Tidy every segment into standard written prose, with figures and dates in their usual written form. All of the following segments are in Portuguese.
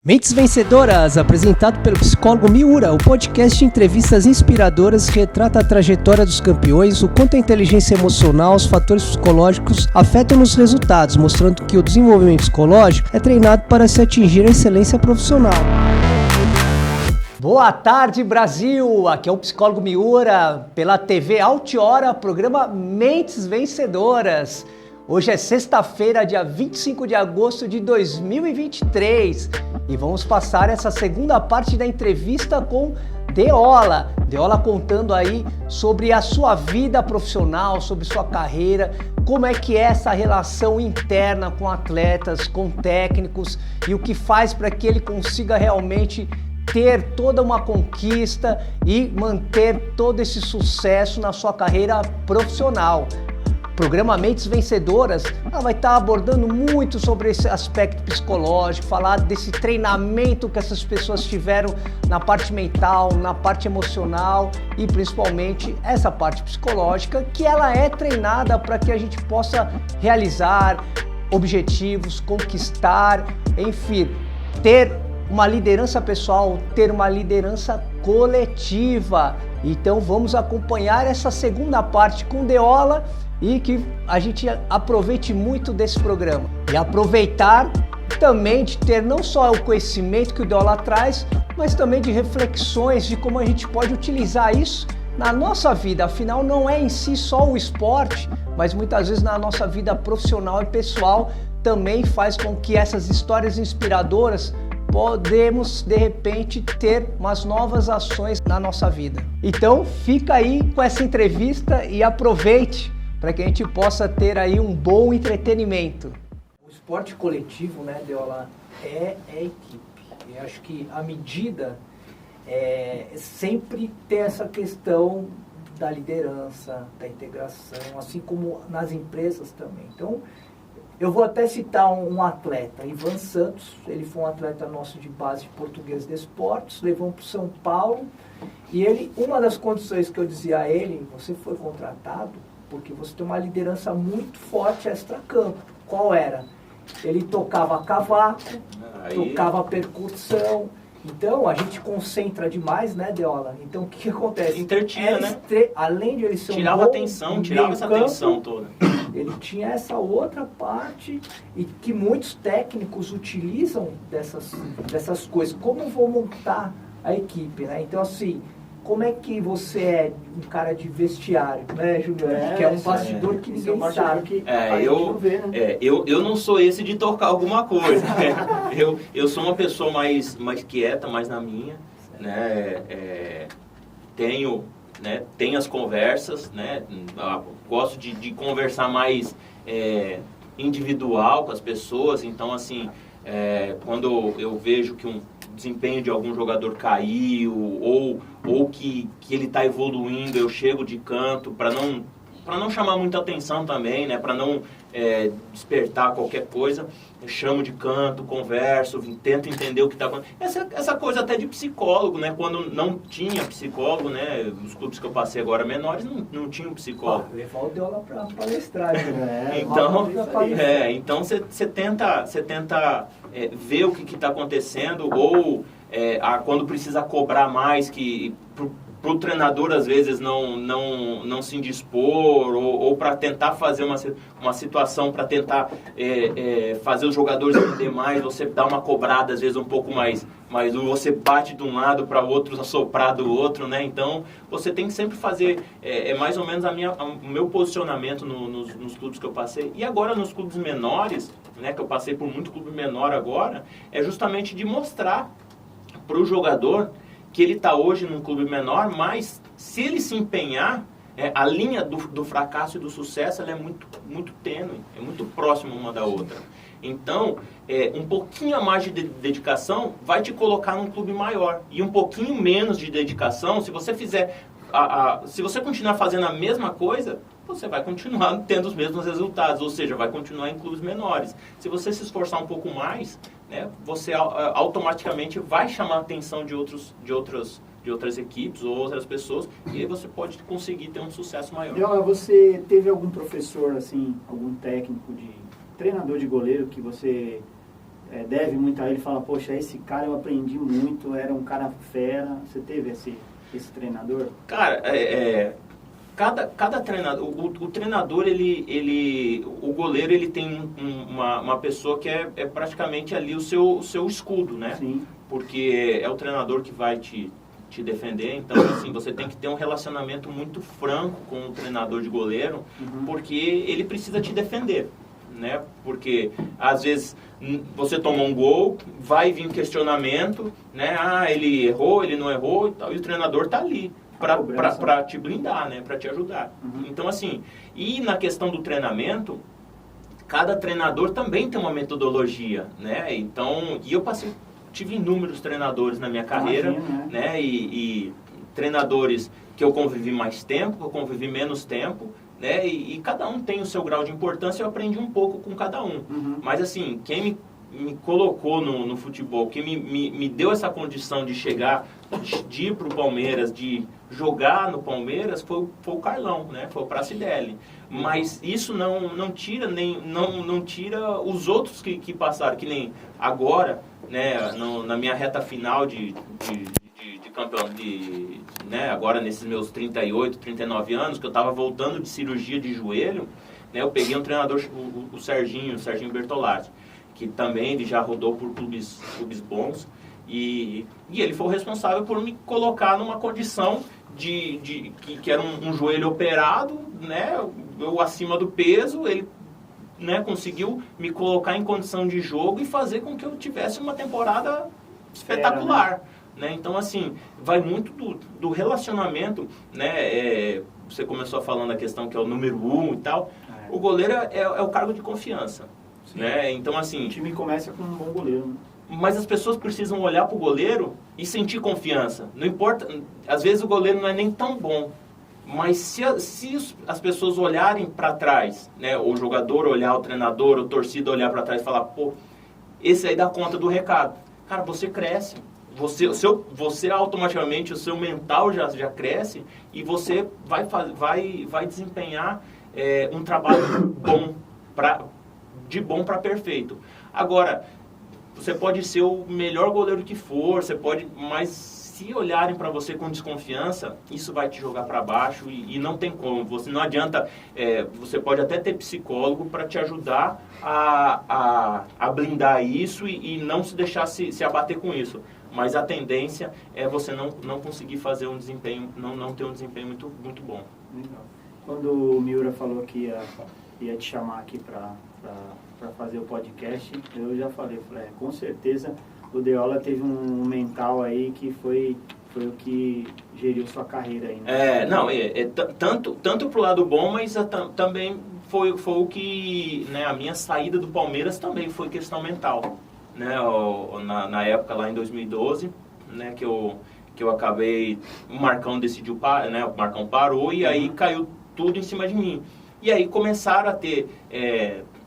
Mentes Vencedoras, apresentado pelo psicólogo Miura, o podcast de entrevistas inspiradoras que retrata a trajetória dos campeões, o quanto a inteligência emocional, os fatores psicológicos afetam nos resultados, mostrando que o desenvolvimento psicológico é treinado para se atingir a excelência profissional. Boa tarde, Brasil! Aqui é o psicólogo Miura, pela TV Altiora, programa Mentes Vencedoras. Hoje é sexta-feira, dia 25 de agosto de 2023 e vamos passar essa segunda parte da entrevista com Deola. Deola contando aí sobre a sua vida profissional, sobre sua carreira, como é que é essa relação interna com atletas, com técnicos e o que faz para que ele consiga realmente ter toda uma conquista e manter todo esse sucesso na sua carreira profissional. Programa Mentes Vencedoras, ela vai estar abordando muito sobre esse aspecto psicológico, falar desse treinamento que essas pessoas tiveram na parte mental, na parte emocional e principalmente essa parte psicológica, que ela é treinada para que a gente possa realizar objetivos, conquistar, enfim, ter uma liderança pessoal, ter uma liderança coletiva. Então vamos acompanhar essa segunda parte com Deola e que a gente aproveite muito desse programa. E aproveitar também de ter não só o conhecimento que o Deola traz, mas também de reflexões de como a gente pode utilizar isso na nossa vida. Afinal, não é em si só o esporte, mas muitas vezes na nossa vida profissional e pessoal também faz com que essas histórias inspiradoras podemos, de repente, ter umas novas ações na nossa vida. Então, fica aí com essa entrevista e aproveite para que a gente possa ter aí um bom entretenimento. O esporte coletivo, né, Deola, é equipe. Eu acho que a medida é sempre ter essa questão da liderança, da integração, assim como nas empresas também. Então, eu vou até citar um atleta, Ivan Santos. Ele foi um atleta nosso de base de Português de Esportes, levamos para o São Paulo. E ele, uma das condições que eu dizia a ele, você foi contratado porque você tem uma liderança muito forte extra-campo. Qual era? Ele tocava cavaco, tocava percussão. Então, a gente concentra demais, né, Deola? Então, o que acontece? Intertinha, né? Além de ele ser tirava atenção, tirava essa atenção toda. Ele tinha essa outra parte e que muitos técnicos utilizam dessas coisas. Como eu vou montar a equipe, né? Então, assim, como é que você é um cara de vestiário, né, Juliano? Que é um bastidor que ninguém sabe. Que eu não sou esse de tocar alguma coisa. eu sou uma pessoa mais quieta, mais na minha, né? Tenho as conversas, né? Gosto de conversar mais individual com as pessoas. Então, assim, quando eu vejo que um desempenho de algum jogador caiu ou que ele está evoluindo, eu chego de canto para não chamar muita atenção também, né? Para não despertar qualquer coisa. Eu chamo de canto, converso, tento entender o que está acontecendo. Essa coisa até de psicólogo, né? Quando não tinha psicólogo, né? Os clubes que eu passei agora menores não tinham psicólogo. Levar o Deola para palestrar, né? Então você tenta ver o que está acontecendo ou quando precisa cobrar mais, que para o treinador às vezes não se indispor ou para tentar fazer uma situação para tentar fazer os jogadores entender mais, você dá uma cobrada às vezes um pouco mais você bate de um lado para o outro, assoprar do outro, né? Então você tem que sempre fazer mais ou menos o meu posicionamento nos clubes que eu passei. E agora nos clubes menores, né, que eu passei por muito clube menor agora, é justamente de mostrar para o jogador que ele está hoje num clube menor, mas se ele se empenhar, a linha do fracasso e do sucesso ela é muito, muito tênue, é muito próxima uma da outra. Então, um pouquinho a mais de dedicação vai te colocar num clube maior. E um pouquinho menos de dedicação, se você fizer se você continuar fazendo a mesma coisa, você vai continuar tendo os mesmos resultados, ou seja, vai continuar em clubes menores. Se você se esforçar um pouco mais, né, você automaticamente vai chamar a atenção de outras equipes ou outras pessoas, e aí você pode conseguir ter um sucesso maior. Deola, você teve algum professor, assim, algum técnico treinador de goleiro que você deve muito a ele, fala, poxa, esse cara eu aprendi muito, era um cara fera. Você teve esse treinador? Cara, cada treinador, o treinador, o goleiro, ele tem uma pessoa que é praticamente ali o seu escudo, né? Sim. Porque é o treinador que vai te defender, então assim, você tem que ter um relacionamento muito franco com o treinador de goleiro, porque ele precisa te defender, né? Porque às vezes você toma um gol, vai vir um questionamento, né? Ele errou, ele não errou e tal, e o treinador tá ali para te blindar, né? Para te ajudar. Então assim, e na questão do treinamento, cada treinador também tem uma metodologia, né? Então, tive inúmeros treinadores na minha carreira, né? E treinadores que eu convivi mais tempo, que eu convivi menos tempo, né? E cada um tem o seu grau de importância, eu aprendi um pouco com cada um. Mas assim, quem me colocou no futebol, quem me deu essa condição de chegar, de ir para o Palmeiras, de jogar no Palmeiras, foi o Carlão, né? Foi o Pracidelli. Mas isso não tira os outros que passaram, que nem agora, né? Na minha reta final de campeão, né? Agora nesses meus 38, 39 anos, que eu estava voltando de cirurgia de joelho, né? Eu peguei um treinador, o Serginho Bertolatti, que também ele já rodou por clubes bons, e ele foi o responsável por me colocar numa condição que era um joelho operado, né? Eu acima do peso, ele, né, conseguiu me colocar em condição de jogo e fazer com que eu tivesse uma temporada espetacular, né? Então, assim, vai muito do relacionamento, né? Você começou falando a questão que é o número 1 e tal. O goleiro é o cargo de confiança, né? Então, assim... O time começa com um bom goleiro, né? Mas as pessoas precisam olhar para o goleiro e sentir confiança. Não importa, às vezes o goleiro não é nem tão bom, mas se as pessoas olharem para trás, né, o jogador olhar, o treinador, o torcida olhar para trás e falar, pô, esse aí dá conta do recado. Cara, você cresce. Você automaticamente, o seu mental já cresce e você vai desempenhar um trabalho bom, de bom para perfeito. Agora, você pode ser o melhor goleiro que for, mas se olharem para você com desconfiança, isso vai te jogar para baixo e não tem como. Não adianta, você pode até ter psicólogo para te ajudar a blindar isso e não se deixar se abater com isso. Mas a tendência é você não conseguir fazer um desempenho, não ter um desempenho muito, muito bom. Legal. Quando o Miura falou que ia te chamar aqui para fazer o podcast, eu já falei, com certeza o Deola teve um mental aí que foi o que geriu sua carreira aí, né? Tanto pro lado bom, mas também foi o que, né, a minha saída do Palmeiras também foi questão mental, né? Na época lá em 2012, né, que eu acabei, o Marcão decidiu parar, né? O Marcão parou e aí caiu tudo em cima de mim. E aí começaram a ter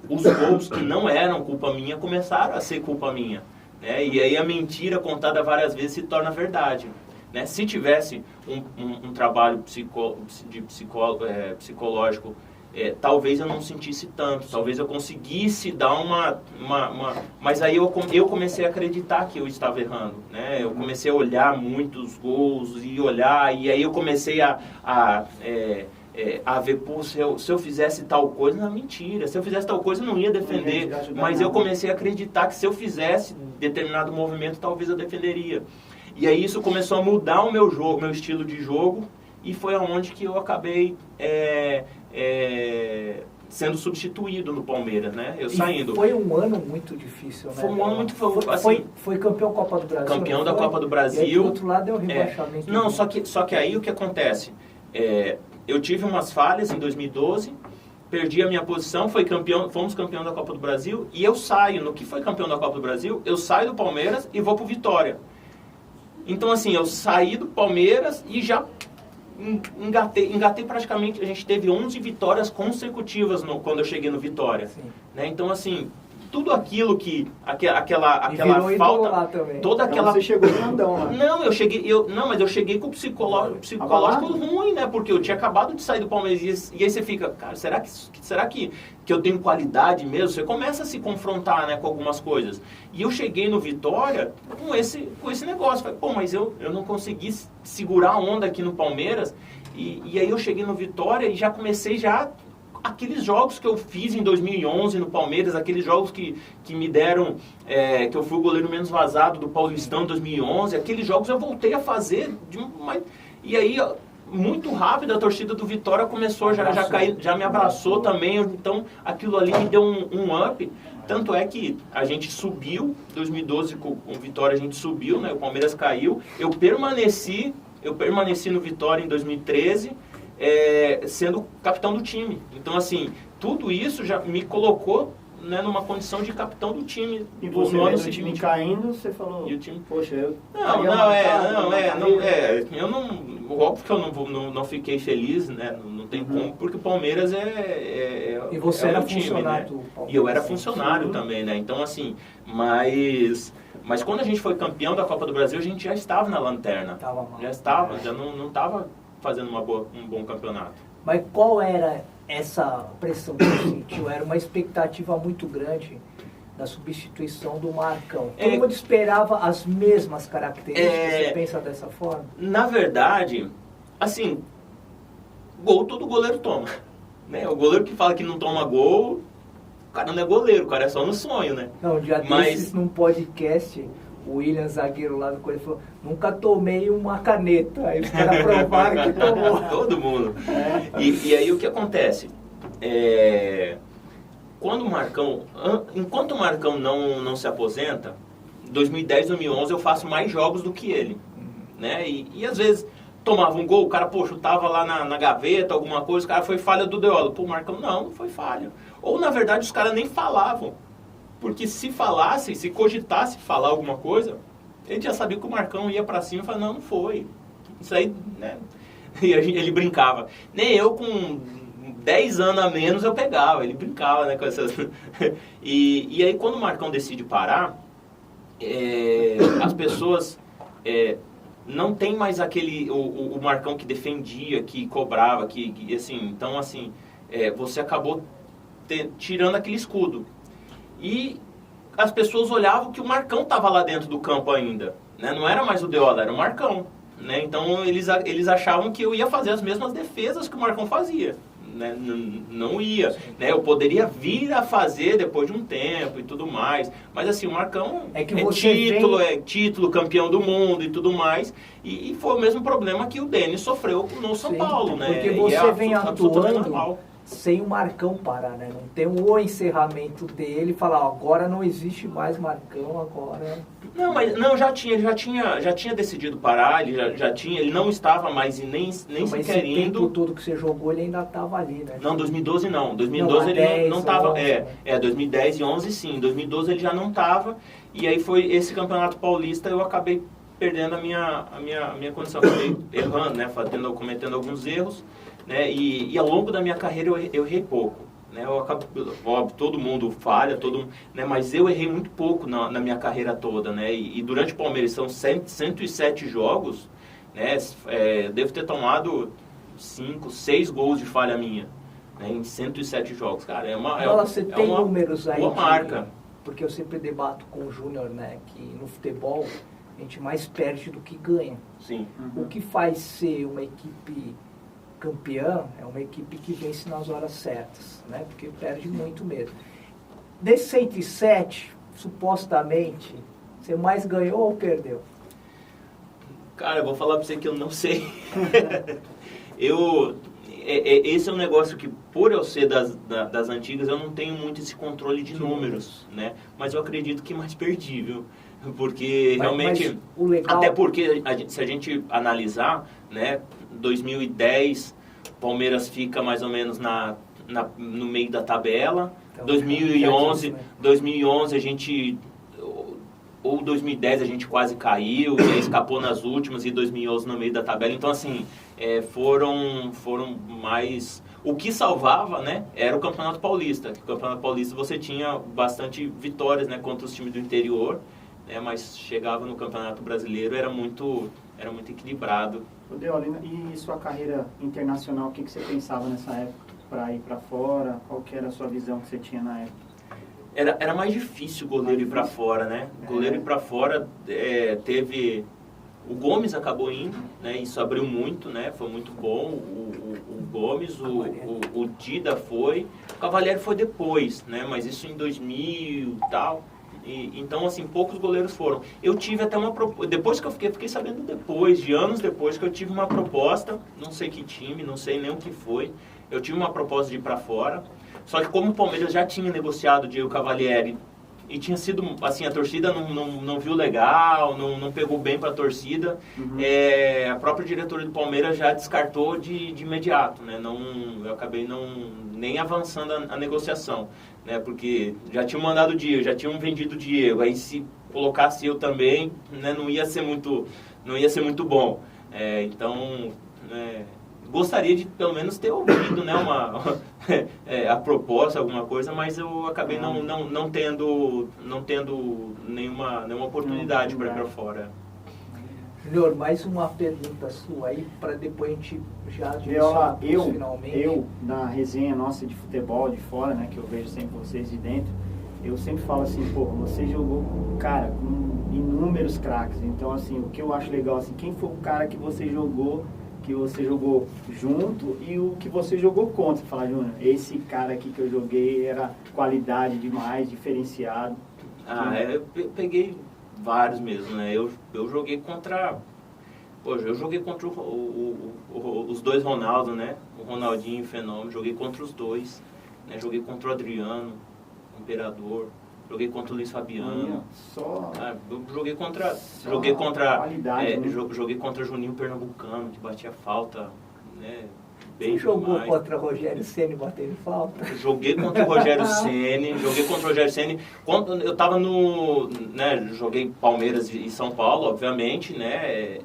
os gols que não eram culpa minha, começaram a ser culpa minha, né? E aí a mentira contada várias vezes se torna verdade, né? Se tivesse um trabalho psicológico, talvez eu não sentisse tanto, talvez eu conseguisse dar mas aí eu comecei a acreditar que eu estava errando, né? Eu comecei a olhar muitos gols e aí eu comecei a ver, pô, se eu fizesse tal coisa, não, mentira, se eu fizesse tal coisa eu não ia defender, mas eu comecei a acreditar que se eu fizesse determinado movimento, talvez eu defenderia. E aí isso começou a mudar o meu estilo de jogo, e foi aonde que eu acabei sendo substituído no Palmeiras, né? Eu saindo. Foi um ano muito difícil, né? Foi um ano muito... Assim, foi campeão Copa do Brasil. Campeão da Copa do Brasil. E do outro lado é o rebaixamento. Não, só que aí o que acontece? Eu tive umas falhas em 2012, perdi a minha posição, fomos campeão da Copa do Brasil, e eu saio, no que foi campeão da Copa do Brasil, eu saio do Palmeiras e vou pro Vitória. Então, assim, eu saí do Palmeiras e já engatei praticamente, a gente teve 11 vitórias consecutivas quando eu cheguei no Vitória. Né? Então, assim, tudo aquilo que aquela virou falta, lá também. toda aquela Então você chegou grandão lá. Mas eu cheguei com o psicológico ruim, né? Porque eu tinha acabado de sair do Palmeiras e aí você fica, cara, será que eu tenho qualidade mesmo? Você começa a se confrontar, né, com algumas coisas. E eu cheguei no Vitória com esse negócio, falei, pô, mas eu não consegui segurar a onda aqui no Palmeiras. E aí eu cheguei no Vitória e já comecei aqueles jogos que eu fiz em 2011 no Palmeiras, aqueles jogos que me deram, que eu fui o goleiro menos vazado do Paulistão em 2011, aqueles jogos eu voltei a fazer, e aí muito rápido a torcida do Vitória começou, já me abraçou também, então aquilo ali me deu um up, tanto é que a gente subiu, 2012 com o Vitória a gente subiu, né, o Palmeiras caiu, eu permaneci no Vitória em 2013, sendo capitão do time. Então, assim, tudo isso já me colocou, né, numa condição de capitão do time. E você no ano vendo o time caindo, você falou, e o time... poxa, eu... Óbvio que eu não fiquei feliz, né, não tem como, porque o Palmeiras e você era funcionário do Palmeiras. E eu era funcionário também, né, então assim, mas quando a gente foi campeão da Copa do Brasil, a gente já estava na lanterna. Já não estava fazendo um bom campeonato. Mas qual era essa pressão que você sentiu? Era uma expectativa muito grande da substituição do Marcão. Todo mundo esperava as mesmas características, você pensa dessa forma? Na verdade, assim, gol todo goleiro toma. Né? O goleiro que fala que não toma gol, o cara não é goleiro, o cara é só no sonho, né? Não, desses num podcast, o William, zagueiro lá do Corinthians, falou, nunca tomei uma caneta. Aí os caras provaram que tomou. Todo mundo. E aí o que acontece? Enquanto o Marcão não se aposenta, em 2010, 2011 eu faço mais jogos do que ele. Né? E às vezes tomava um gol, o cara, chutava lá na gaveta, alguma coisa, o cara foi falha do Deola. Pô, o Marcão, não foi falha. Ou na verdade os caras nem falavam. Porque se cogitasse falar alguma coisa, ele já sabia que o Marcão ia pra cima e falava, não foi. Isso aí, né? E ele brincava. Nem eu com 10 anos a menos eu pegava, ele brincava, né, com essas... e aí quando o Marcão decide parar, as pessoas não tem mais o Marcão que defendia, que cobrava, que assim, então assim, você acabou tirando aquele escudo. E as pessoas olhavam que o Marcão estava lá dentro do campo ainda, né? Não era mais o Deola, era o Marcão, né? Então eles achavam que eu ia fazer as mesmas defesas que o Marcão fazia, né? Não ia, né? Eu poderia vir a fazer depois de um tempo e tudo mais, mas assim, o Marcão título, campeão do mundo e tudo mais, e foi o mesmo problema que o Denis sofreu no São Paulo, né? Porque você vem atuando sem o Marcão parar, né? Não tem o encerramento dele e falar, agora não existe mais Marcão, agora... Não, já tinha decidido parar, ele não estava mais e nem sequer indo. Mas tempo todo que você jogou, ele ainda estava ali, né? Não, 2012 não. 2012 ele não estava. 2010 e 11 sim. 2012 ele já não estava. E aí foi esse Campeonato Paulista, eu acabei perdendo a minha condição. Acabei errando, né? Cometendo alguns erros. Né? E ao longo da minha carreira eu errei pouco. Né? Óbvio, todo mundo falha, né? Mas eu errei muito pouco na minha carreira toda. Né? E durante o Palmeiras são 107 jogos, né? Devo ter tomado 5, 6 gols de falha minha, né? Em 107 jogos. Cara, você tem números aí boa marca. Porque eu sempre debato com o Júnior, né? Que no futebol a gente mais perde do que ganha. Sim. O que faz ser uma equipe campeã é uma equipe que vence nas horas certas, né? Porque perde muito mesmo. Desse 107, supostamente, você mais ganhou ou perdeu? Cara, eu vou falar pra você que eu não sei. Esse é um negócio que, por eu ser das antigas, eu não tenho muito esse controle de números, né? Mas eu acredito que mais perdi, viu? Porque realmente... o legal... Até porque, se a gente analisar, né? 2010, Palmeiras fica mais ou menos no meio da tabela. Então, 2011 a gente ou 2010 a gente quase caiu, e aí escapou nas últimas, e 2011 no meio da tabela. Então, assim, foram mais... O que salvava, né, era o Campeonato Paulista. O Campeonato Paulista você tinha bastante vitórias, né, contra os times do interior, né, mas chegava no Campeonato Brasileiro, era muito equilibrado. Deola, e sua carreira internacional, o que você pensava nessa época? Para ir para fora? Qual que era a sua visão que você tinha na época? Era mais difícil o goleiro ir para fora, né? O goleiro ir para fora teve... O Gomes acabou indo, né? Isso abriu muito, né? Foi muito bom. O Gomes, o Dida foi. O Cavalieri foi depois, né? Mas isso em 2000 e tal. Então, assim, poucos goleiros foram. Eu tive até uma proposta... Depois que eu fiquei sabendo depois, de anos depois, que eu tive uma proposta. Não sei que time, não sei nem o que foi. Eu tive uma proposta de ir para fora. Só que como o Palmeiras já tinha negociado o Diego Cavalieri e tinha sido, assim, a torcida não viu legal, não pegou bem para a torcida, a própria diretoria do Palmeiras já descartou de imediato, né? Eu acabei nem avançando a negociação, né? Porque já tinham mandado o Diego, já tinham vendido o Diego, aí se colocasse eu também, né, não ia ser muito bom. Então, gostaria de pelo menos ter ouvido, né, a proposta, alguma coisa, mas eu acabei não tendo nenhuma oportunidade para ir para fora. Júnior, mais uma pergunta sua aí, para depois a gente já finalmente. Eu, na resenha nossa de futebol de fora, né, que eu vejo sempre vocês de dentro, eu sempre falo assim, pô, você jogou, cara, com inúmeros craques. Então, assim, o que eu acho legal, assim, quem foi o cara que você jogou junto e o que você jogou contra? Fala, Júnior, esse cara aqui que eu joguei era qualidade demais, diferenciado. Eu peguei vários mesmo, né? Eu joguei contra... Poxa, eu joguei contra os dois Ronaldo, né? O Ronaldinho e o Fenômeno, joguei contra os dois, né? Joguei contra o Adriano, o Imperador, joguei contra o Luiz Fabiano. Joguei contra Juninho Pernambucano, que batia falta, né? Você jogou contra o Rogério Ceni batendo falta? Joguei contra o Rogério Ceni. Quando eu estava joguei Palmeiras e São Paulo, obviamente, né?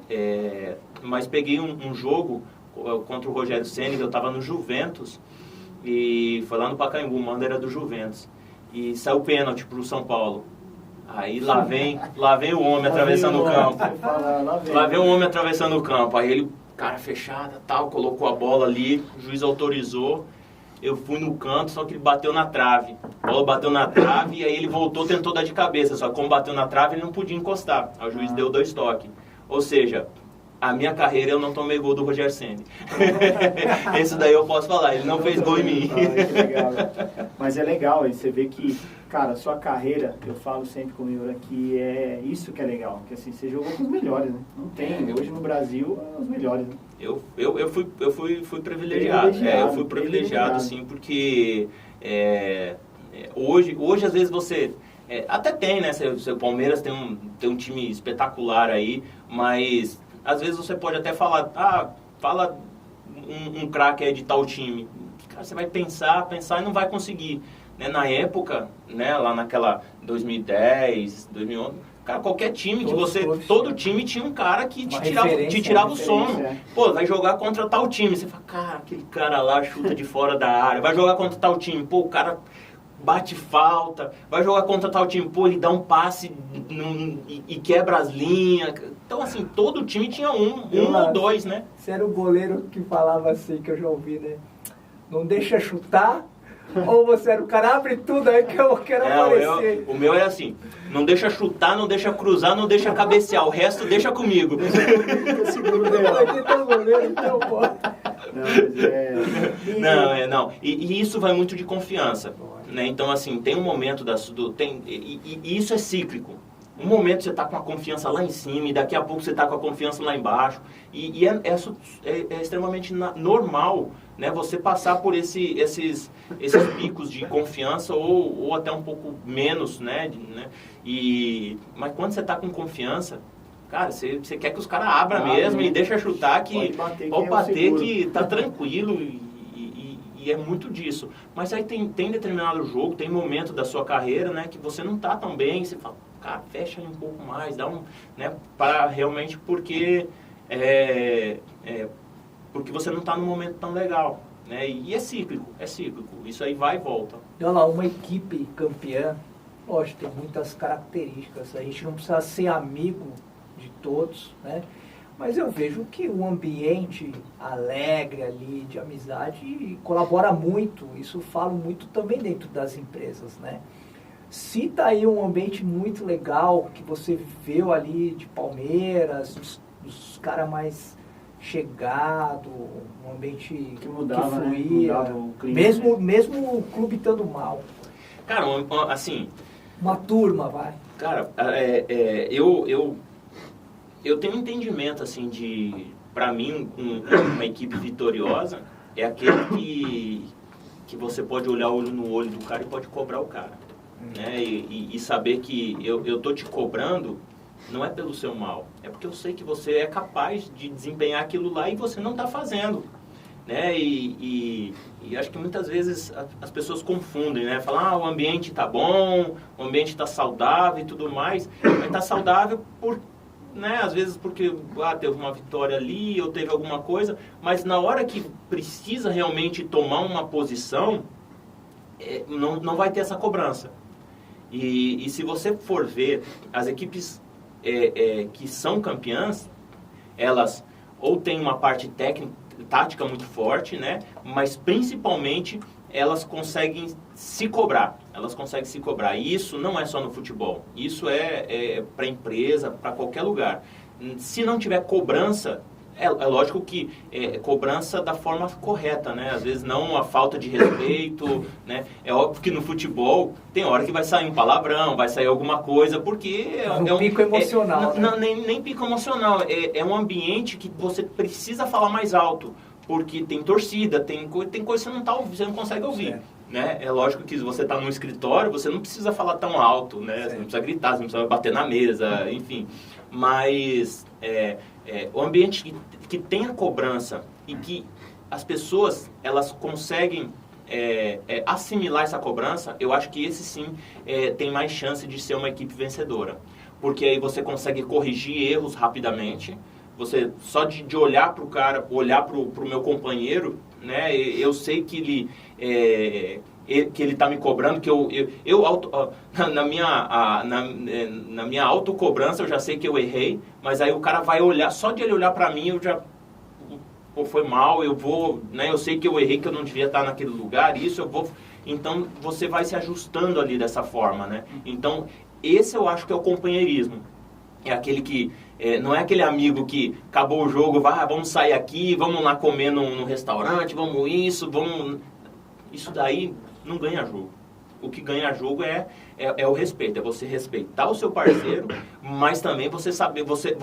Mas peguei um jogo contra o Rogério Ceni, eu estava no Juventus, e foi lá no Pacaembu, o mando era do Juventus. E saiu pênalti pro São Paulo. Aí lá vem o homem atravessando o campo. Lá vem o homem atravessando o campo. Aí ele, cara fechada, tal, colocou a bola ali, o juiz autorizou. Eu fui no canto, só que ele bateu na trave. A bola bateu na trave e aí ele voltou, tentou dar de cabeça. Só que como bateu na trave, ele não podia encostar. Aí o juiz deu 2 toques. Ou seja, a minha carreira eu não tomei gol do Rogério Ceni. Esse daí eu posso falar, ele não fez gol em mim. Que legal. Mas é legal, e você vê que, cara, sua carreira, eu falo sempre com o Miura, que é isso que é legal, que assim, você jogou com os melhores, né? Não tem, hoje no Brasil, os melhores, né? Eu fui privilegiado. Eu fui privilegiado, sim, porque hoje às vezes você... até tem, né? Seu Palmeiras tem um time espetacular aí, mas... Às vezes você pode até falar, fala um craque aí de tal time. Cara, você vai pensar e não vai conseguir. Né? Na época, né, lá naquela 2010, 2011, cara, qualquer time que todo time tinha um cara que te tirava o sono. Pô, vai jogar contra tal time. Você fala, cara, aquele cara lá chuta de fora da área. Vai jogar contra tal time. Pô, o cara bate falta, vai jogar contra tal time, pô, ele dá um passe e quebra as linhas. Então, assim, todo time tinha um ou dois, né? Você era o goleiro que falava assim, que eu já ouvi, né? Não deixa chutar, ou você era o cara, abre tudo aí que eu quero aparecer. O meu é assim, não deixa chutar, não deixa cruzar, não deixa cabecear, o resto deixa comigo. Aqui tá o goleiro, então, pô. Não. E isso vai muito de confiança. Né? Então, assim, tem um momento e isso é cíclico. Um momento você está com a confiança lá em cima e daqui a pouco você está com a confiança lá embaixo. E é extremamente normal, né, você passar por esses picos de confiança ou até um pouco menos, né? Mas quando você está com confiança, cara, você quer que os caras abram mesmo e deixa chutar que pode bater que tá tranquilo e é muito disso. Mas aí tem determinado jogo, tem momento da sua carreira, né, que você não tá tão bem, você fala, fecha ali um pouco mais, dá um, né, para realmente porque você não está num momento tão legal, né? E é cíclico, isso aí vai e volta. Olha lá, uma equipe campeã, lógico, tem muitas características, a gente não precisa ser amigo de todos, né? Mas eu vejo que o ambiente alegre ali, de amizade, colabora muito, isso falo muito também dentro das empresas, né? Cita aí um ambiente muito legal que você viveu ali de Palmeiras, os caras mais chegados, um ambiente que mudava, fluía, né? Mudava o clima, mesmo o clube estando mal. Cara, assim... Uma turma, vai. Cara, eu tenho um entendimento, assim, pra mim, uma equipe vitoriosa é aquele que você pode olhar olho no olho do cara e pode cobrar o cara. Né? E saber que eu tô te cobrando não é pelo seu mal, é porque eu sei que você é capaz de desempenhar aquilo lá e você não está fazendo, né? E acho que muitas vezes as pessoas confundem, né? Falam, o ambiente está bom, o ambiente está saudável e tudo mais, mas está saudável né? Às vezes porque teve uma vitória ali ou teve alguma coisa, mas na hora que precisa realmente tomar uma posição, não vai ter essa cobrança. E se você for ver as equipes que são campeãs, elas ou têm uma parte tática muito forte, né? Mas principalmente elas conseguem se cobrar. E isso não é só no futebol. Isso é para empresa, para qualquer lugar. Se não tiver cobrança, é lógico que cobrança da forma correta, né? Às vezes não a falta de respeito, né? É óbvio que no futebol tem hora que vai sair um palavrão, vai sair alguma coisa, porque um pico emocional. Nem pico emocional. É um ambiente que você precisa falar mais alto, porque tem torcida, tem coisa que você não consegue ouvir. Né? É lógico que se você está no escritório, você não precisa falar tão alto, né? Você não precisa gritar, você não precisa bater na mesa, enfim. Mas o ambiente que tem a cobrança e que as pessoas elas conseguem assimilar essa cobrança, eu acho que esse sim tem mais chance de ser uma equipe vencedora. Porque aí você consegue corrigir erros rapidamente. Você só de olhar para o cara, olhar para o meu companheiro, né? Eu sei que ele está me cobrando, que na minha autocobrança eu já sei que eu errei, mas aí o cara vai olhar, só de ele olhar para mim eu já foi mal, né? Eu sei que eu errei, que eu não devia estar naquele lugar, então você vai se ajustando ali dessa forma, né? Então esse eu acho que é o companheirismo. É aquele que não é aquele amigo que acabou o jogo, vamos sair aqui, vamos lá comer no restaurante, isso daí não ganha jogo. O que ganha jogo é o respeito, é você respeitar o seu parceiro, mas também você saber, você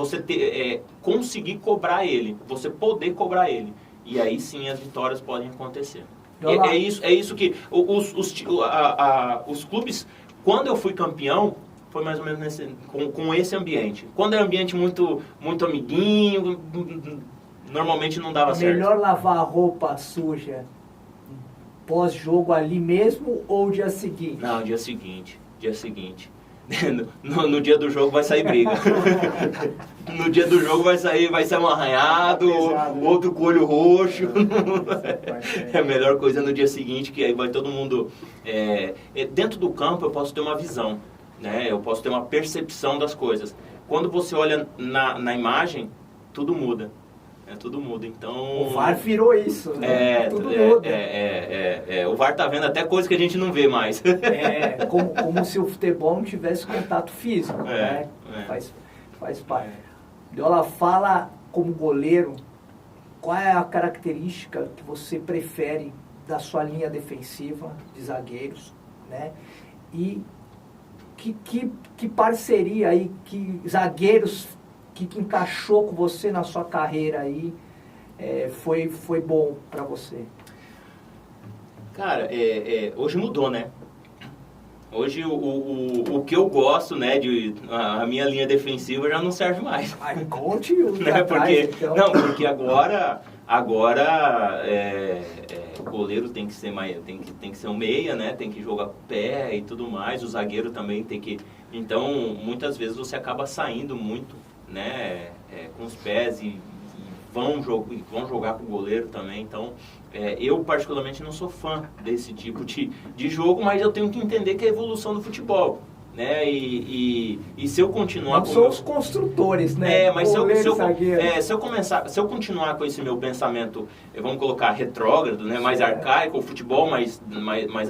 conseguir cobrar ele, você poder cobrar ele. E aí sim as vitórias podem acontecer. É isso que os clubes, quando eu fui campeão, foi mais ou menos com esse ambiente. Quando é um ambiente muito, muito amiguinho, normalmente não dava certo. Melhor lavar a roupa suja pós-jogo ali mesmo ou dia seguinte? Não, dia seguinte. No dia do jogo vai sair briga. No dia do jogo vai sair um arranhado, outro com olho roxo. É a melhor coisa no dia seguinte, que aí vai todo mundo... dentro do campo eu posso ter uma visão, né? Eu posso ter uma percepção das coisas. Quando você olha na imagem, tudo muda. Tudo muda, então... O VAR virou isso, né? Tudo muda. O VAR tá vendo até coisa que a gente não vê mais. Como se o futebol não tivesse contato físico, né? Faz parte. Ela fala como goleiro, qual é a característica que você prefere da sua linha defensiva de zagueiros, né? E que parceria aí, que zagueiros que encaixou com você na sua carreira aí, foi bom para você? Cara, hoje mudou, né? Hoje o que eu gosto, né, a minha linha defensiva já não serve mais. Conte o né? Porque agora goleiro tem que ser tem que ser um meia, né? Tem que jogar com o pé e tudo mais. O zagueiro também tem que... Então, muitas vezes você acaba saindo muito, né? Com os pés e vão jogar com o goleiro também. Então, eu particularmente não sou fã desse tipo de jogo, mas eu tenho que entender que é a evolução do futebol. Né? E se eu continuar... Não são os construtores, né? Mas se eu continuar com esse meu pensamento, vamos colocar retrógrado, né? Mais arcaico, o futebol mais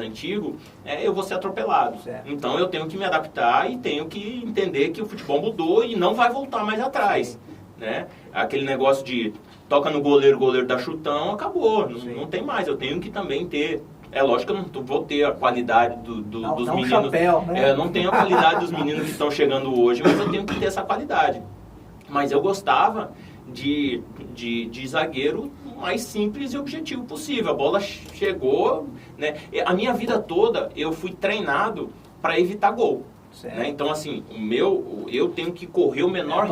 antigo, eu vou ser atropelado. Certo. Então eu tenho que me adaptar e tenho que entender que o futebol mudou e não vai voltar mais atrás. Né? Aquele negócio de toca no goleiro, o goleiro dá chutão, acabou. Não tem mais. Eu tenho que também ter... É lógico que eu não vou ter a qualidade dos meninos. Chapéu, né? Eu não tenho a qualidade dos meninos que estão chegando hoje, mas eu tenho que ter essa qualidade. Mas eu gostava de zagueiro mais simples e objetivo possível. A bola chegou, né? A minha vida toda eu fui treinado para evitar gol. Né? Então, assim, eu tenho que correr o menor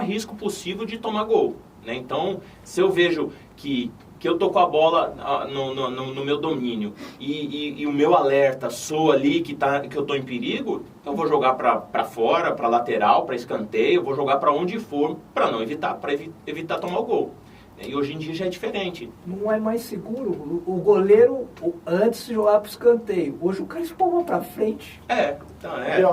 risco possível de tomar gol. Né? Então, se eu vejo que eu tô com a bola no meu domínio e o meu alerta soa ali que eu tô em perigo, eu vou jogar para fora, para lateral, para escanteio, eu vou jogar para onde for para evitar tomar o gol. E hoje em dia já é diferente. Não é mais seguro. O goleiro, antes de jogar para o escanteio, hoje o cara espalma para frente.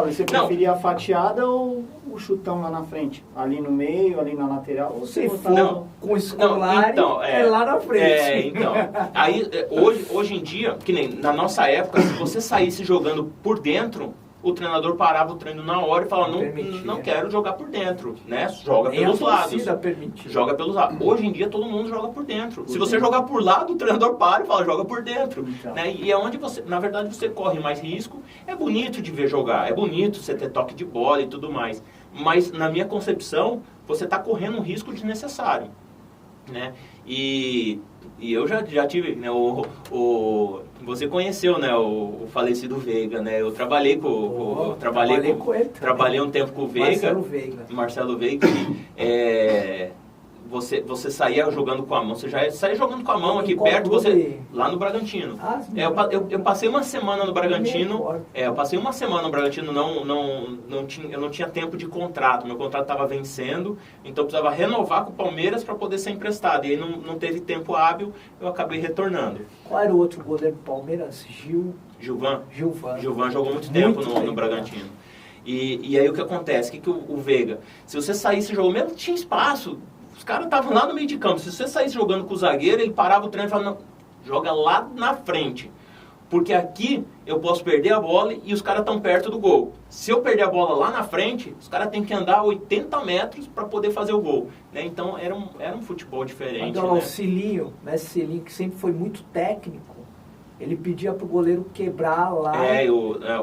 Você preferia a fatiada ou o chutão lá na frente? Ali no meio, ali na lateral? Ou se for com escolar, é lá na frente. Aí, hoje em dia, que nem na nossa época, se você saísse jogando por dentro, o treinador parava o treino na hora e falava, não quero jogar por dentro, né? Joga pelos lados. Joga pelos lados. Hoje em dia todo mundo joga por dentro. Se você jogar por lado, o treinador para e fala, joga por dentro. Né? E é onde na verdade você corre mais risco. É bonito de ver jogar, é bonito você ter toque de bola e tudo mais. Mas na minha concepção, você está correndo um risco desnecessário. Né? E eu já tive, né, você conheceu, né, o falecido Veiga, né? Eu trabalhei trabalhei um tempo com o Veiga. Marcelo Veiga. Você saía jogando com a mão, você já saía jogando com a mão aqui perto, lá no Bragantino. Eu passei uma semana no Bragantino. Eu passei uma semana no Bragantino, eu não tinha tempo de contrato, meu contrato estava vencendo, então eu precisava renovar com o Palmeiras para poder ser emprestado. E aí não teve tempo hábil, eu acabei retornando. Qual era o outro goleiro do Palmeiras? Gilvan jogou muito tempo no Bragantino. E aí o que acontece? Que o Veiga, se você saísse jogando, mesmo tinha espaço. Os caras estavam lá no meio de campo. Se você saísse jogando com o zagueiro, ele parava o treino e falava, não, joga lá na frente. Porque aqui eu posso perder a bola e os caras estão perto do gol. Se eu perder a bola lá na frente, os caras têm que andar 80 metros para poder fazer o gol. Né? Então era um futebol diferente. Então, né? O Cilinho, que sempre foi muito técnico, ele pedia pro goleiro quebrar lá.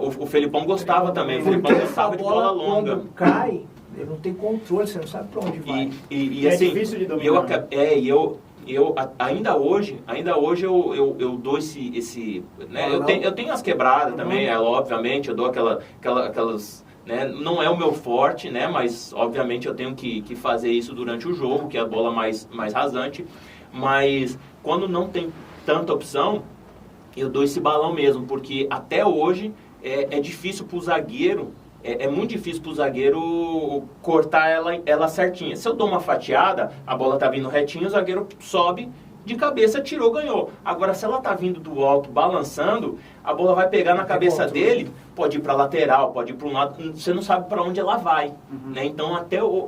O Felipão gostava também. O Felipão gostava de bola longa. Quando cai, ele não tem controle, você não sabe para onde vai. E assim, é difícil de dominar. Ainda hoje eu dou esse né? Eu tenho as quebradas também, obviamente, eu dou aquelas, né? Não é o meu forte, né? Mas obviamente eu tenho que fazer isso durante o jogo, que é a bola mais rasante. Mas quando não tem tanta opção, eu dou esse balão mesmo, porque até hoje é difícil para o zagueiro. É muito difícil para o zagueiro cortar ela certinha. Se eu dou uma fatiada, a bola está vindo retinho, o zagueiro sobe de cabeça, tirou, ganhou. Agora, se ela está vindo do alto, balançando, a bola vai pegar na cabeça dele, pode ir para a lateral, pode ir para um lado, você não sabe para onde ela vai. Né? Então,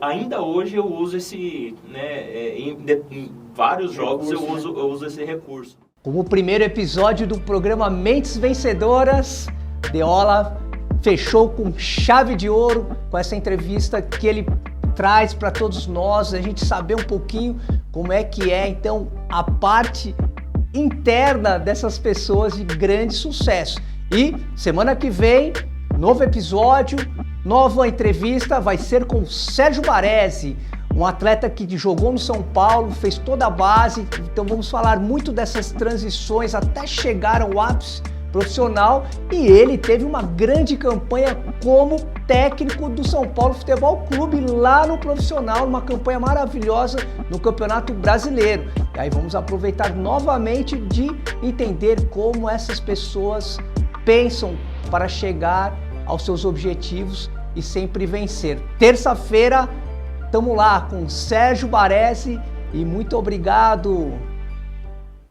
ainda hoje eu uso esse... Né, em vários jogos eu uso esse recurso. Como primeiro episódio do programa Mentes Vencedoras, Deola fechou com chave de ouro com essa entrevista que ele traz para todos nós, a gente saber um pouquinho como é que é, então, a parte interna dessas pessoas de grande sucesso. E semana que vem, novo episódio, nova entrevista, vai ser com o Sérgio Baresi, um atleta que jogou no São Paulo, fez toda a base, então vamos falar muito dessas transições até chegar ao ápice profissional, e ele teve uma grande campanha como técnico do São Paulo Futebol Clube lá no profissional, uma campanha maravilhosa no Campeonato Brasileiro. E aí vamos aproveitar novamente de entender como essas pessoas pensam para chegar aos seus objetivos e sempre vencer. Terça-feira, estamos lá com Sérgio Baresi e muito obrigado